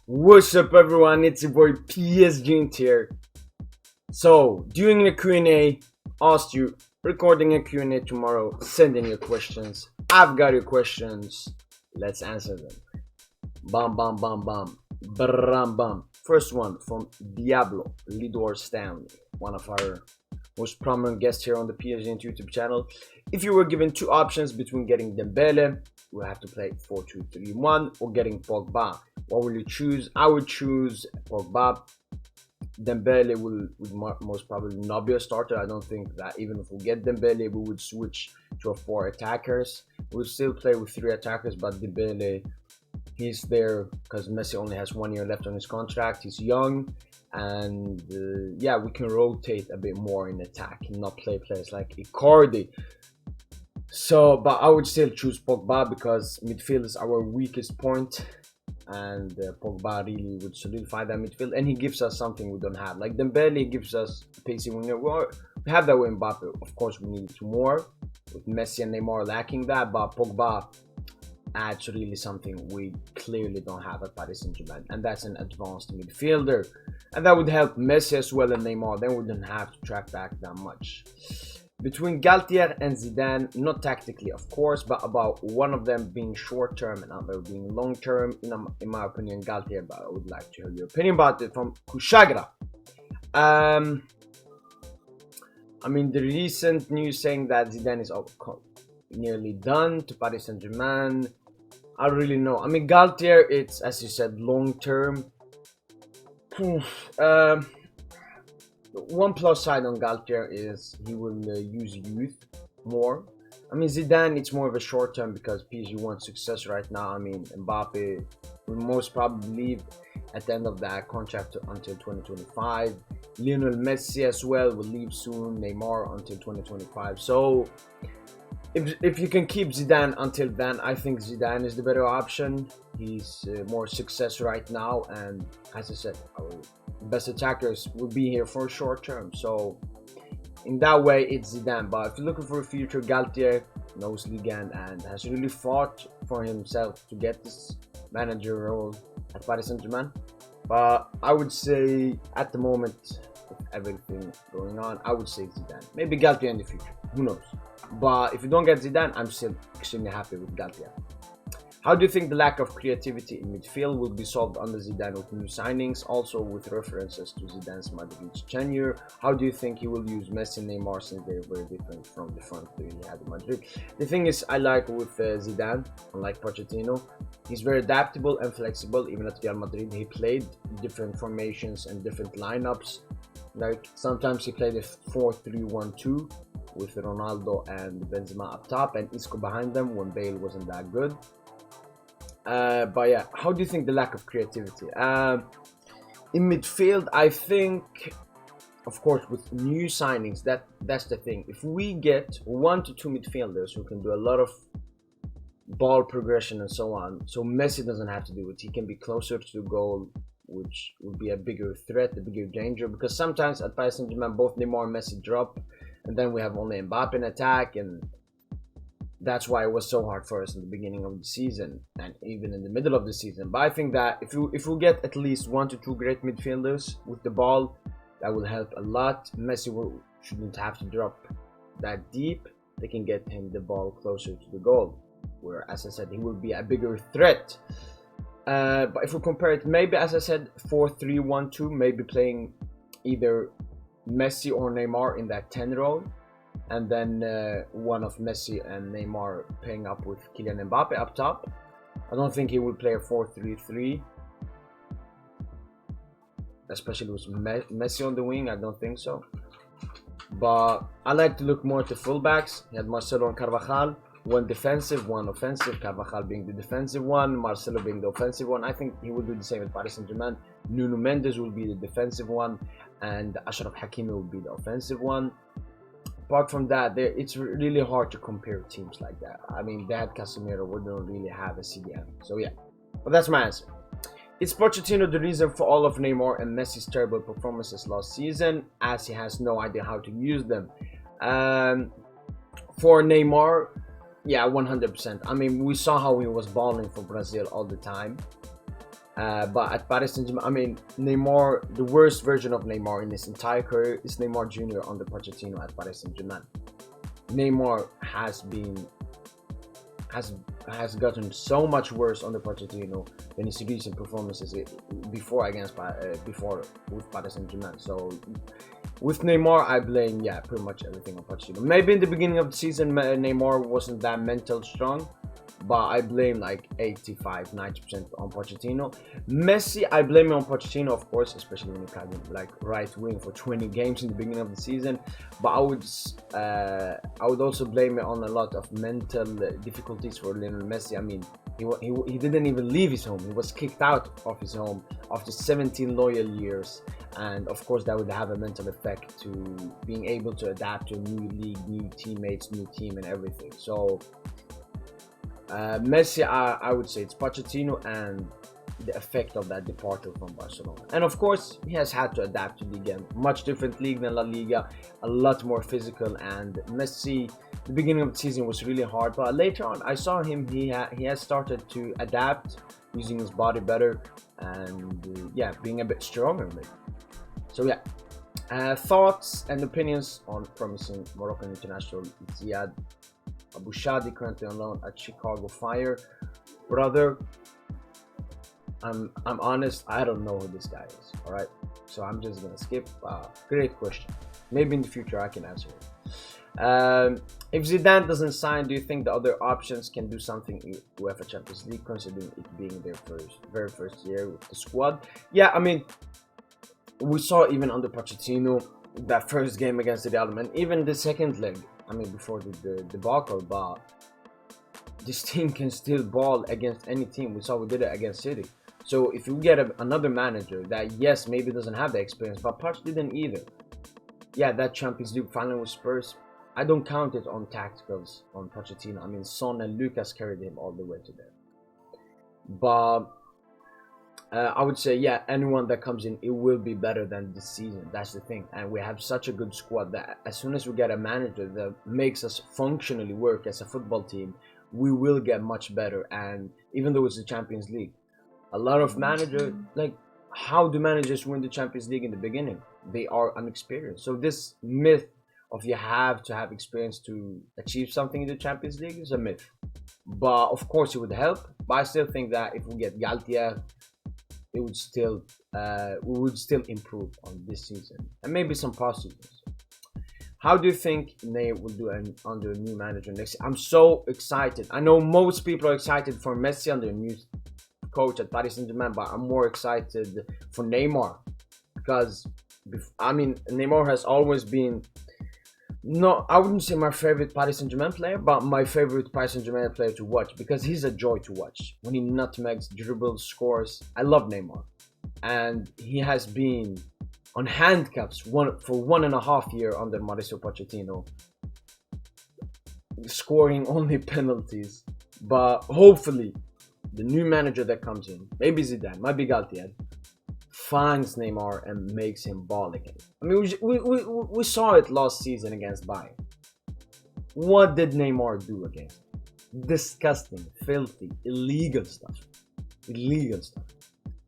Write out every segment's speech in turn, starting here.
What's up everyone, it's your boy Psgint here. So, doing a Q&A, asked you, recording a Q&A tomorrow, sending your questions. I've got your questions, let's answer them. Bam bam bam bam, bam bam. First one from Diablo, Lidor Stanley, one of our most prominent guests here on the Psgint YouTube channel. If you were given two options between getting Dembele, we'll have to play 4-2-3-1, or getting Pogba, what will you choose? I would choose Pogba. Dembele would most probably not be a starter. I don't think that even if we get Dembele, we would switch to a 4 attackers. We'll still play with 3 attackers, but Dembele, he's there because Messi only has 1 year left on his contract. He's young, and yeah, we can rotate a bit more in attack and not play players like Icardi. So, but I would still choose Pogba because midfield is our weakest point, and Pogba really would solidify that midfield, and he gives us something we don't have. Like Dembele gives us a pacey winger. Well, we have that with Mbappe. Of course, we need more with Messi and Neymar lacking that, but Pogba adds really something we clearly don't have at Paris Saint-Germain, and that's an advanced midfielder, and that would help Messi as well and Neymar. Then we don't have to track back that much. Between Galtier and Zidane, not tactically of course, but about one of them being short term and other being long term, in my opinion Galtier, but I would like to hear your opinion about it from Kushagra. I mean, the recent news saying that Zidane is nearly done to Paris Saint-Germain, I don't really know. I mean, Galtier, it's, as you said, long term. One plus side on Galtier is he will use youth more. I mean, Zidane, it's more of a short term because PSG wants success right now. I mean, Mbappe will most probably leave at the end of that contract until 2025. Lionel Messi as well will leave soon. Neymar until 2025. So, if you can keep Zidane until then, I think Zidane is the better option. He's more success right now, and as I said, our best attackers will be here for a short term. So in that way, it's Zidane. But if you're looking for a future, Galtier knows Ligue 1 and has really fought for himself to get this manager role at Paris Saint-Germain. But I would say at the moment, with everything going on, I would say Zidane. Maybe Galtier in the future. Who knows? But if you don't get Zidane, I'm still extremely happy with Galtier. How do you think the lack of creativity in midfield will be solved under Zidane with new signings? Also with references to Zidane's Madrid's tenure, how do you think he will use Messi and Neymar since they're very different from the front three he had in Madrid? The thing is, I like with Zidane, unlike Pochettino, he's very adaptable and flexible. Even at Real Madrid, he played different formations and different lineups. Like sometimes he played a 4-3-1-2 with Ronaldo and Benzema up top and Isco behind them when Bale wasn't that good. But yeah, how do you think the lack of creativity? In midfield, I think, of course, with new signings, that's the thing. If we get 1 to 2 midfielders who can do a lot of ball progression and so on, so Messi doesn't have to do it. He can be closer to the goal, which would be a bigger threat, a bigger danger. Because sometimes at Paris Saint-Germain, both Neymar and Messi drop, and then we have only Mbappe in attack, and that's why it was so hard for us in the beginning of the season and even in the middle of the season. But I think that if we get at least 1 to 2 great midfielders with the ball, that will help a lot. Messi shouldn't have to drop that deep. They can get him the ball closer to the goal, where, as I said, he will be a bigger threat. But if we compare it, maybe, as I said, 4-3-1-2, maybe playing either Messi or Neymar in that 10 role, and then one of Messi and Neymar pairing up with Kylian Mbappe up top. I don't think he will play a 4-3-3, especially with Messi on the wing. I don't think so. But I like to look more at the fullbacks. He had Marcelo and Carvajal, one defensive, one offensive. Carvajal being the defensive one, Marcelo being the offensive one. I think he will do the same at Paris Saint-Germain. Nuno Mendes will be the defensive one, and Achraf Hakimi will be the offensive one. Apart from that, it's really hard to compare teams like that. I mean, they had Casemiro, we don't really have a CDM. So yeah, but that's my answer. Is Pochettino the reason for all of Neymar and Messi's terrible performances last season, as he has no idea how to use them? For Neymar, yeah, 100%. I mean, we saw how he was balling for Brazil all the time. But at Paris Saint-Germain, I mean, Neymar, the worst version of Neymar in his entire career is Neymar Jr. under Pochettino at Paris Saint-Germain. Neymar has gotten so much worse under Pochettino than his recent performances before with Paris Saint-Germain. So with Neymar, I blame pretty much everything on Pochettino. Maybe in the beginning of the season, Neymar wasn't that mental strong, but I blame like 85-90% on Pochettino. Messi, I blame him on Pochettino, of course, especially when he played like right wing for 20 games in the beginning of the season. But I would also blame it on a lot of mental difficulties for Lionel Messi. I mean, he didn't even leave his home. He was kicked out of his home after 17 loyal years, and of course that would have a mental effect to being able to adapt to a new league, new teammates, new team, and everything. So. Messi, I would say it's Pochettino and the effect of that departure from Barcelona. And of course, he has had to adapt to the game. Much different league than La Liga, a lot more physical. And Messi, the beginning of the season was really hard, but later on, I saw him. He has started to adapt, using his body better, and being a bit stronger maybe. So thoughts and opinions on promising Moroccan international Ziad Abu Shadi, currently on loan at Chicago Fire. Brother, I'm honest, I don't know who this guy is, alright? So I'm just gonna skip. Great question. Maybe in the future I can answer it. If Zidane doesn't sign, do you think the other options can do something in UEFA Champions League, considering it being their very first year with the squad? Yeah, I mean, we saw even under Pochettino, that first game against the Real Madrid, even the second leg, I mean, before the debacle, but this team can still ball against any team. We saw we did it against City. So if you get another manager that, yes, maybe doesn't have the experience, but Poch didn't either. Yeah, that Champions League final with Spurs, I don't count it on tacticals on Pochettino. I mean, Son and Lucas carried him all the way to there. But I would say, anyone that comes in, it will be better than this season. That's the thing. And we have such a good squad that as soon as we get a manager that makes us functionally work as a football team, we will get much better. And even though it's the Champions League, a lot of managers, like, how do managers win the Champions League in the beginning? They are unexperienced. So this myth of you have to have experience to achieve something in the Champions League is a myth. But of course it would help. But I still think that if we get Galtier, we would still improve on this season, and maybe some positives. How do you think Ney will do under a new manager next year? I'm so excited. I know most people are excited for Messi under a new coach at Paris Saint-Germain, but I'm more excited for Neymar, because I mean, Neymar has always been, no, I wouldn't say my favorite Paris Saint-Germain player, but my favorite Paris Saint-Germain player to watch, because he's a joy to watch. When he nutmegs, dribbles, scores, I love Neymar. And he has been on handcuffs for 1.5 years under Mauricio Pochettino, scoring only penalties. But hopefully, the new manager that comes in, maybe Zidane, maybe Galtier, finds Neymar and makes him ball again. I mean, we saw it last season against Bayern. What did Neymar do against? Disgusting, filthy, illegal stuff.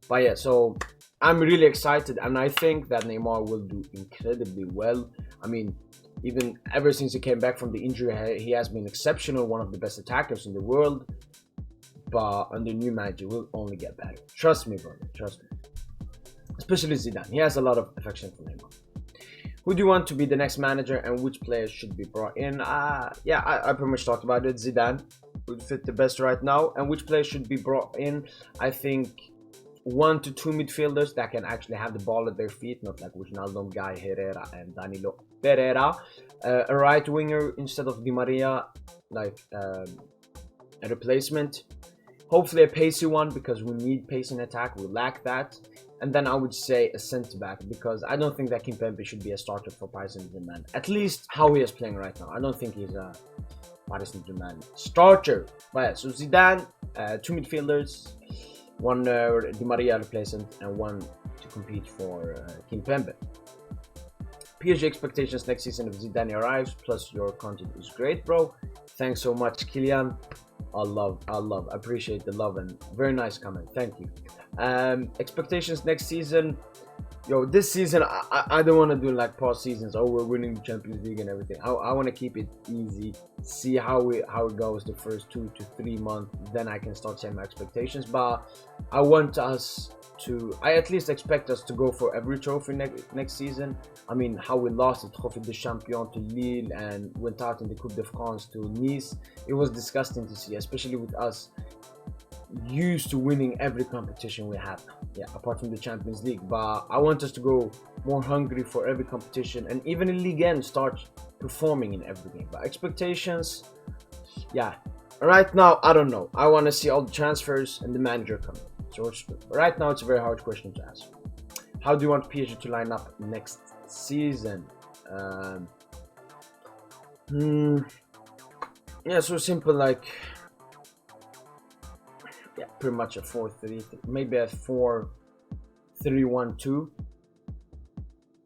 But so I'm really excited, and I think that Neymar will do incredibly well. I mean, even ever since he came back from the injury, he has been exceptional, one of the best attackers in the world. But under new manager, will only get better. Trust me, brother. Trust me. Especially Zidane. He has a lot of affection for Neymar. Who do you want to be the next manager, and which players should be brought in? I pretty much talked about it. Zidane would fit the best right now. And which players should be brought in? I think 1 to 2 midfielders that can actually have the ball at their feet, not like Wijnaldum, Guy Herrera, and Danilo Pereira. A right winger instead of Di Maria, like a replacement. Hopefully a pacey one, because we need pace in attack. We lack that. And then I would say a centre-back, because I don't think that Kimpembe should be a starter for Paris Saint-Germain. At least how he is playing right now. I don't think he's a Paris Saint-Germain starter. But so Zidane, 2 midfielders, 1 Di Maria replacement, and 1 to compete for Kimpembe. PSG expectations next season if Zidane arrives, plus your content is great, bro. Thanks so much, Kylian. I appreciate the love and very nice comment. Thank you. Expectations next season. Yo, this season I don't want to do like past seasons. Oh, we're winning the Champions League and everything. I want to keep it easy. See how it goes the first 2 to 3 months. Then I can start setting my expectations. But I want us to. I at least expect us to go for every trophy next season. I mean, how we lost the Trophée des Champions to Lille and went out in the Coupe de France to Nice. It was disgusting to see, especially with us used to winning every competition we had, yeah, apart from the Champions League. But I want us to go more hungry for every competition, and even in Ligue 1 start performing in every game. But expectations, yeah, right now I don't know. I want to see all the transfers and the manager coming. So right now it's a very hard question to answer. How do you want PSG to line up next season? Yeah, so simple, like, yeah, pretty much a 4-3, maybe a 4-3-1-2,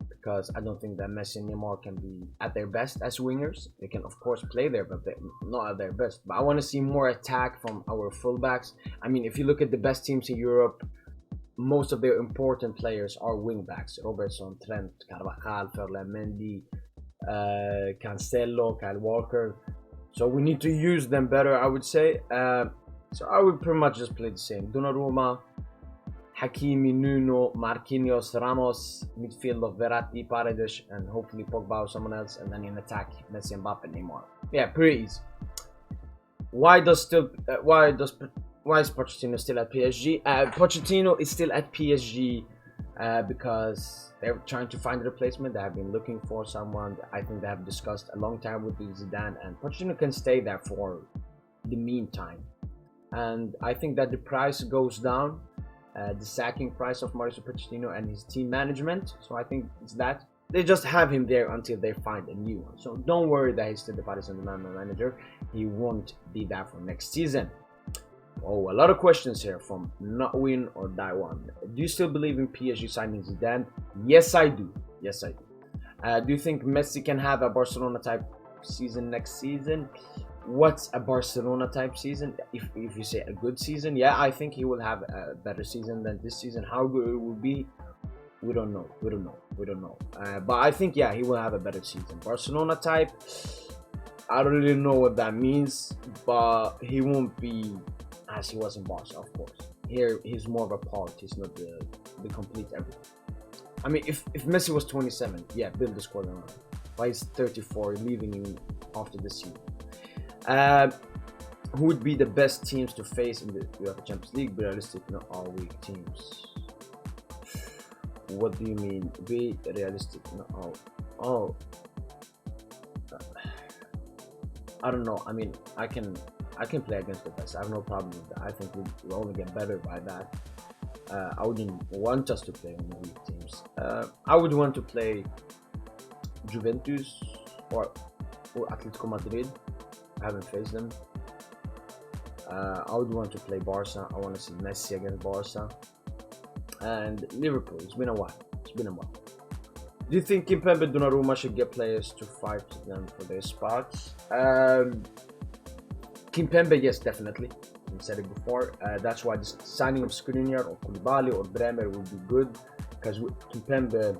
because I don't think that Messi and Neymar can be at their best as wingers. They can of course play there, but they're not at their best. But I want to see more attack from our fullbacks. I mean, if you look at the best teams in Europe, most of their important players are wingbacks: Robertson, Trent, Carvajal, Ferland Mendy, Cancelo, Kyle Walker. So we need to use them better, I would say. So I would pretty much just play the same. Donnarumma, Hakimi, Nuno, Marquinhos, Ramos, midfield of Verratti, Paredes, and hopefully Pogba or someone else, and then in attack, Messi, Mbappe, Neymar. Yeah, pretty easy. Why is Pochettino still at PSG? Pochettino is still at PSG because they're trying to find a replacement. They have been looking for someone. I think they have discussed a long time with Zidane, and Pochettino can stay there for the meantime. And I think that the price goes down, the sacking price of Mauricio Pochettino and his team management. So I think it's that. They just have him there until they find a new one. So don't worry that he's still the Paris Saint-Germain manager. He won't be that for next season. Oh, a lot of questions here from Not Win or Die One. Do you still believe in PSG signing Zidane? Yes, I do. Yes, I do. Do you think Messi can have a Barcelona type season next season? What's a Barcelona type season? If you say a good season, yeah, I think he will have a better season than this season. How good it will be, we don't know. But I think, yeah, he will have a better season. Barcelona type, I don't really know what that means, but he won't be as he was in Barca, of course. Here, he's more of a part. He's not the complete everything. I mean, if Messi was 27, yeah, build the squad around him. But he's 34, leaving him after the season. Who would be the best teams to face in the UEFA Champions League? Be realistic, not all weak teams. What do you mean? Be realistic, not all. Oh, I don't know. I mean, I can play against the best. I have no problem with that. I think we'll only get better by that. I wouldn't want us to play on the weak teams. I would want to play Juventus or Atletico Madrid. I haven't faced them. I would want to play Barca. I want to see Messi against Barca. And Liverpool. It's been a while. Do you think Kimpembe, Donnarumma should get players to fight them for their spots? Kimpembe, yes, definitely. I said it before. That's why the signing of Skriniar or Koulibaly or Bremer would be good, because Kimpembe,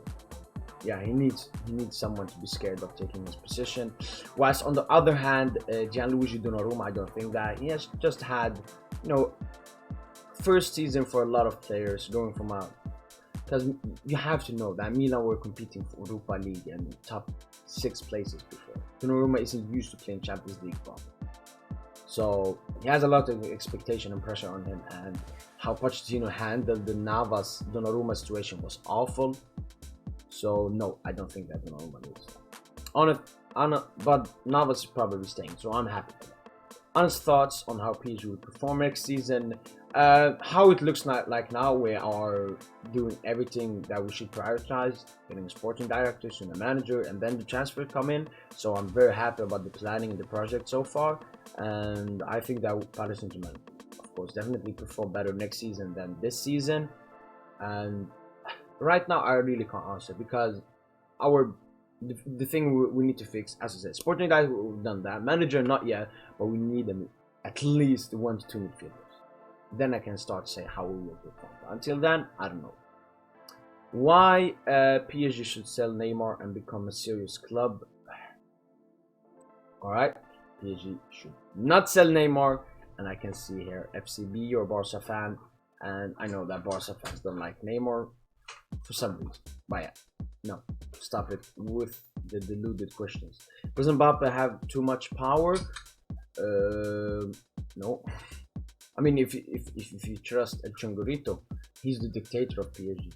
yeah, he needs someone to be scared of taking his position. Whilst on the other hand, Gianluigi Donnarumma, I don't think that he has just had, first season for a lot of players going from out. Because you have to know that Milan were competing for Europa League and top 6 places before. Donnarumma isn't used to playing Champions League ball. So he has a lot of expectation and pressure on him, and how Pochettino handled the Navas Donnarumma situation was awful. So no, I don't think that Donnarumma loses. But Navas is probably staying, so I'm happy for that. Honest thoughts on how PSG will perform next season. How it looks like now, we are doing everything that we should prioritize, getting a sporting director, soon a manager, and then the transfer come in. So I'm very happy about the planning and the project so far, and I think that Paris Saint-Germain, of course, definitely perform better next season than this season. And right now I really can't answer, because the thing we need to fix, as I said, sporting director, we've done that, manager not yet, but we need at least 1 to 2 midfielders. Then I can start to say how we will perform. But until then, I don't know. Why PSG should sell Neymar and become a serious club? Alright, PSG should not sell Neymar. And I can see here FCB or Barca fan. And I know that Barca fans don't like Neymar for some reason. But yeah, no, stop it with the deluded questions. Does Mbappe have too much power? No. I mean, if you trust El Changorito, he's the dictator of PSG.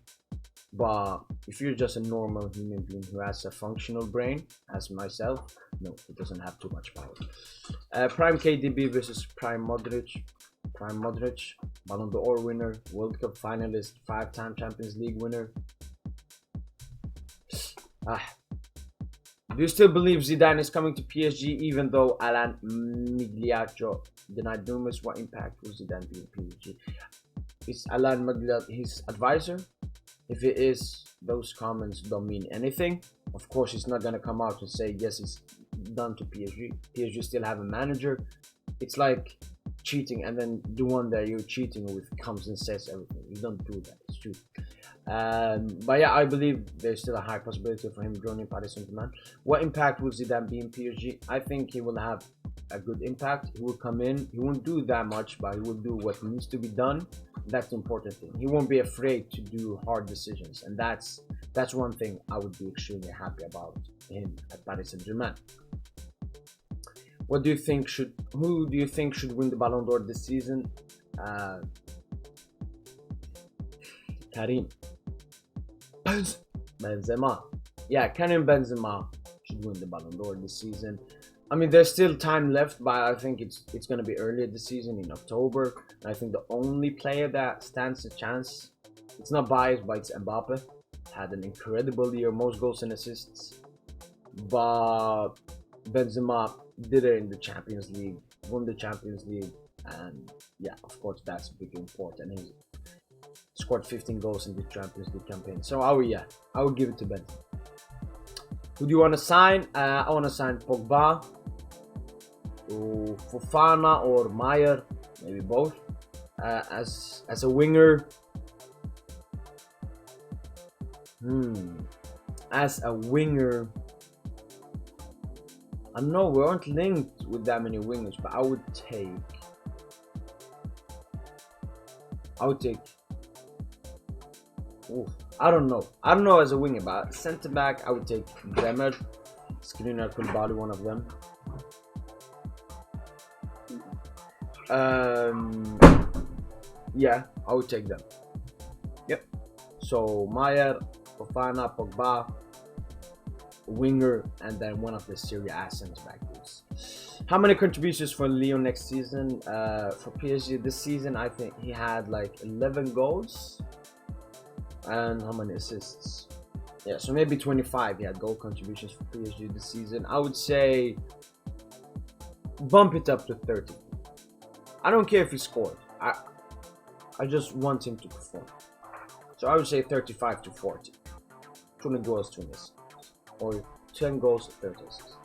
But if you're just a normal human being who has a functional brain, as myself, no, it doesn't have too much power. Prime KDB versus Prime Modric. Prime Modric, Ballon d'Or winner, World Cup finalist, 5-time Champions League winner. Do you still believe Zidane is coming to PSG, even though Alain Migliaccio denied rumors? What impact will Zidane be in PSG? Is Alain Migliaccio his advisor? If it is, those comments don't mean anything. Of course, he's not gonna come out and say yes, it's done to PSG. PSG still have a manager. It's like cheating, and then the one that you're cheating with comes and says everything. You don't do that. It's true. But yeah, I believe there's still a high possibility for him joining Paris Saint-Germain. What impact will Zidane be in PSG? I think he will have a good impact. He will come in. He won't do that much, but he will do what needs to be done. That's the important thing. He won't be afraid to do hard decisions, and that's one thing I would be extremely happy about him at Paris Saint-Germain. Who do you think should win the Ballon d'Or this season? Karim Benzema. Yeah, Karim Benzema should win the Ballon d'Or this season. I mean, there's still time left, but I think it's going to be earlier this season in October. And I think the only player that stands a chance, it's not biased, but it's Mbappe. Had an incredible year, most goals and assists. But Benzema did it in the Champions League, won the Champions League, and yeah, of course that's big important. He scored 15 goals in the Champions League campaign. So I would give it to Benzema. Who do you want to sign? I want to sign Pogba, or Fofana, or Meyer, maybe both. As a winger, as a winger, I know we aren't linked with that many wingers, but I would take. I don't know as a winger, but centre back I would take Bremer, Skriniar, Koulibaly, one of them. Yeah, I would take them. Yep. So Meyer, Fofana, Pogba, winger, and then one of the Serie A centre back dudes. How many contributions for Lyon next season? For PSG this season, I think he had like 11 goals. And how many assists? Yeah, so maybe 25 he had goal contributions for PSG this season. I would say bump it up to 30. I don't care if he scored. I just want him to perform. So I would say 35 to 40. 20 goals, 20 assists. Or 10 goals, 30 assists.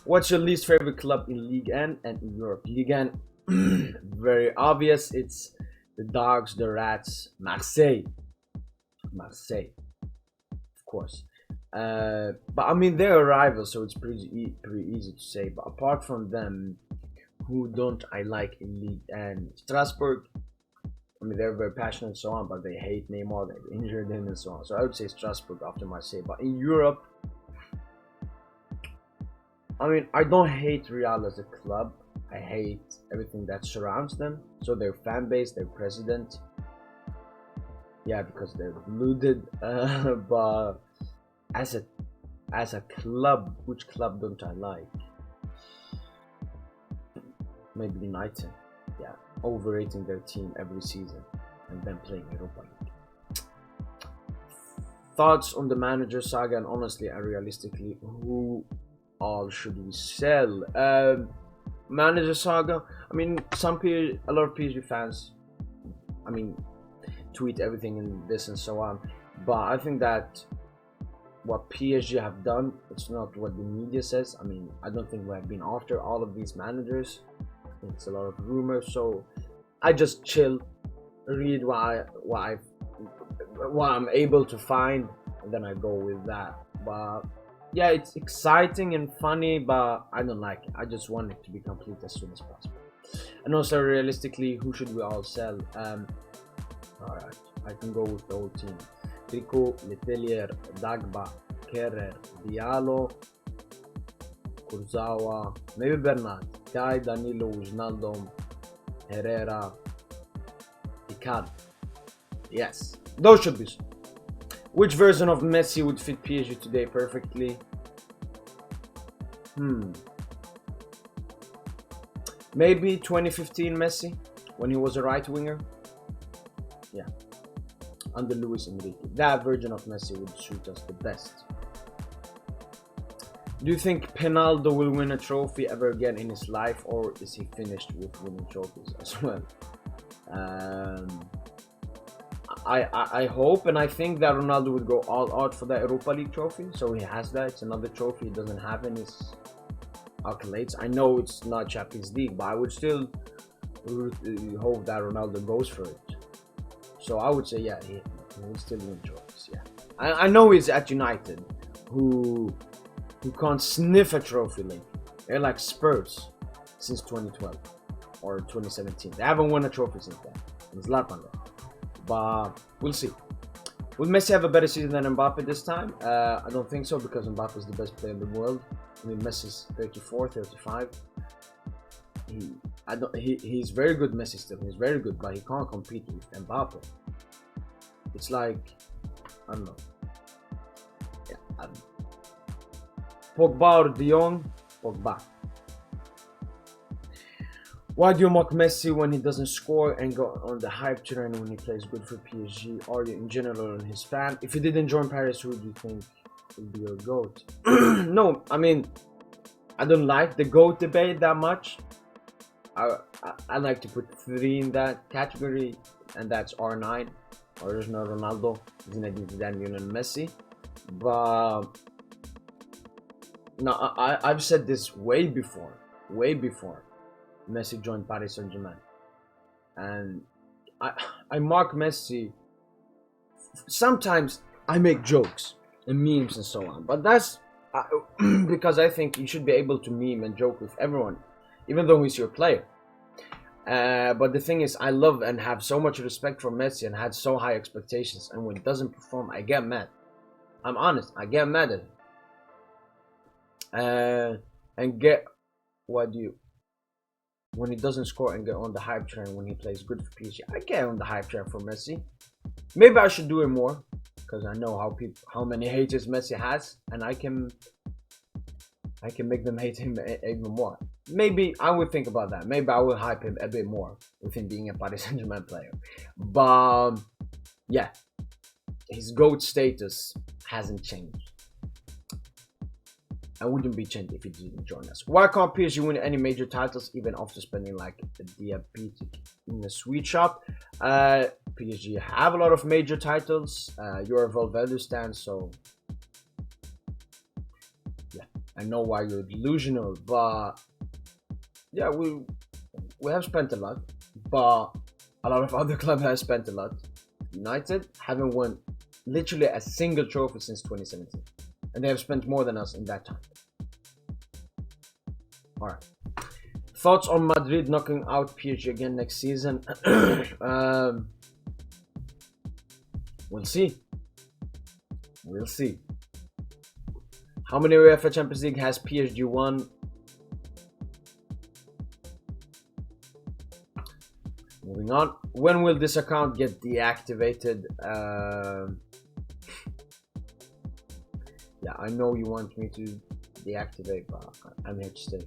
What's your least favorite club in Ligue 1 and in Europe? Ligue 1, very obvious. It's the dogs, the rats, Marseille, of course. But I mean, they're rivals, so it's pretty easy to say. But apart from them, who don't I like in Ligue 1? Strasbourg. I mean, they're very passionate and so on, but they hate Neymar, they've injured him and so on. So I would say Strasbourg after Marseille. But in Europe, I mean, I don't hate Real as a club. I hate everything that surrounds them. So their fan base, their president. Yeah, because they're deluded. But as a club, which club don't I like? Maybe United. Yeah, overrating their team every season and then playing Europa League. Thoughts on the manager saga, and honestly and realistically, who all should we sell? Manager saga. I mean, a lot of PSG fans, I mean, tweet everything and this and so on. But I think that what PSG have done, it's not what the media says. I mean, I don't think we have been after all of these managers. It's a lot of rumors, so I just chill, read what I'm able to find, and then I go with that. But yeah, it's exciting and funny, but I don't like it. I just want it to be complete as soon as possible. And also, realistically, who should we all sell? Alright, I can go with the whole team. Rico, Letelier, Dagba, Kerrer, Diallo, Kurzawa, maybe Bernat, Kai, Danilo, Wijnaldum, Herrera, Icardi. Yes, those should be. Which version of Messi would fit PSG today perfectly? Maybe 2015 Messi, when he was a right winger. Yeah, under Luis Enrique. That version of Messi would suit us the best. Do you think Penaldo will win a trophy ever again in his life, or is he finished with winning trophies as well? I hope and I think that Ronaldo would go all out for the Europa League trophy, so he has that. It's another trophy he doesn't have in his accolades. I know it's not Champions League, but I would still hope that Ronaldo goes for it. So I would say, yeah, he will still win trophies. Yeah, I know he's at United, who can't sniff a trophy league. They're like Spurs since 2012 or 2017. They haven't won a trophy since then. It's Zlatan there. But we'll see. Will Messi have a better season than Mbappe this time? I don't think so, because Mbappe is the best player in the world. I mean, Messi's 34, 35. He's very good, Messi still. He's very good, but he can't compete with Mbappe. It's like, I don't know. Yeah, I don't know. Pogba or De Jong? Pogba. Why do you mock Messi when he doesn't score and go on the hype train when he plays good for PSG? Are you in general his fan? If you didn't join Paris, who do you think would be your GOAT? No, I mean, I don't like the GOAT debate that much. I like to put 3 in that category, and that's R9, original Ronaldo, Zinedine Zidane, and Messi. But no, I've said this way before Messi joined Paris Saint-Germain, and I mark Messi. Sometimes I make jokes and memes and so on, but that's because I think you should be able to meme and joke with everyone, even though he's your player. But the thing is, I love and have so much respect for Messi and had so high expectations, and when he doesn't perform, I get mad. I'm honest, I get mad at him. And get what do you when he doesn't score and get on the hype train when he plays good for PSG. I get on the hype train for Messi. Maybe I should do it more, because I know how many haters Messi has, and I can make them hate him even more. Maybe I would think about that. Maybe I will hype him a bit more with him being a Paris Saint-Germain player. But yeah, his GOAT status hasn't changed. I wouldn't be changed if he didn't join us. Why can't PSG win any major titles even after spending like a diabetic in the sweet shop? PSG have a lot of major titles. You're a Valverde stan, so yeah, I know why you're delusional, but yeah, we have spent a lot, but a lot of other clubs have spent a lot. United haven't won literally a single trophy since 2017. And they have spent more than us in that time. Alright. Thoughts on Madrid knocking out PSG again next season? We'll see. We'll see. How many UEFA Champions League has PSG won? Moving on. When will this account get deactivated? Yeah, I know you want me to deactivate, but I'm here to stay.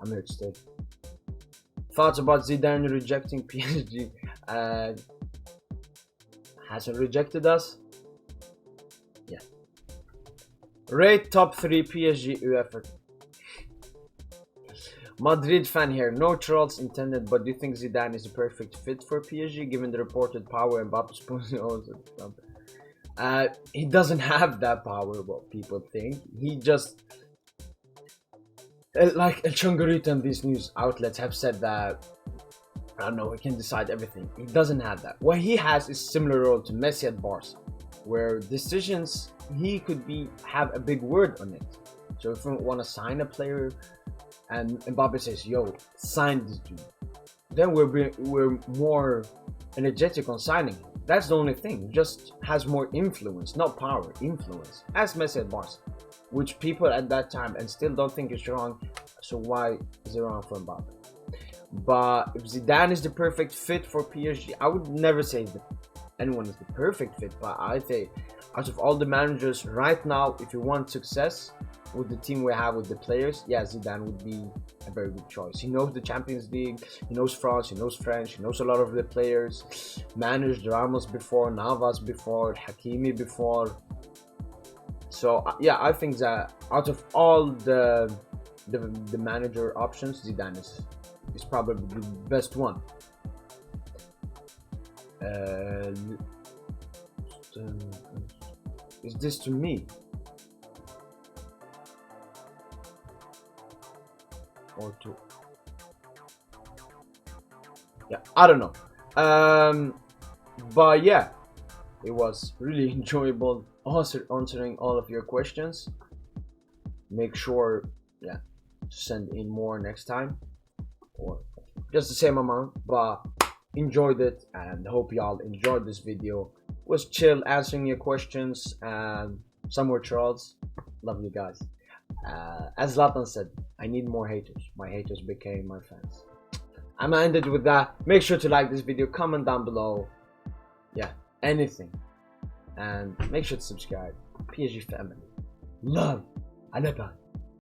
I'm here to stay. Thoughts about Zidane rejecting PSG? Hasn't rejected us? Yeah. Rate top 3 PSG UEFA. Madrid fan here. No trolls intended, but do you think Zidane is a perfect fit for PSG given the reported power and Mbappe's also? He doesn't have that power, what people think. like El Chongarito and these news outlets have said that, I don't know, he can decide everything. He doesn't have that. What he has is similar role to Messi at Barca, where decisions he could have a big word on it. So if we want to sign a player, and Mbappe says, "Yo, sign this dude," then we're more energetic on signing him. That's the only thing. He just has more influence, not power, influence. As Messi at Barca, which people at that time and still don't think is wrong. So why is it wrong for Mbappe? But if Zidane is the perfect fit for PSG, I would never say that anyone is the perfect fit. But I think out of all the managers right now, if you want success with the team we have with the players, yeah, Zidane would be a very good choice. He knows the Champions League, he knows France, he knows French, he knows a lot of the players. Managed Ramos before, Navas before, Hakimi before. So yeah, I think that out of all the manager options, Zidane is probably the best one. Is this to me or to? Yeah, I don't know. But yeah, it was really enjoyable answering all of your questions. Make sure, yeah, to send in more next time, or just the same amount, but enjoyed it and hope y'all enjoyed this video. It was chill answering your questions, and some were trolls. Love you guys. As Zlatan said, I need more haters. My haters became my fans. I'm gonna end it with that. Make sure to like this video, comment down below, yeah, anything, and make sure to subscribe. PSG family, love, and bye.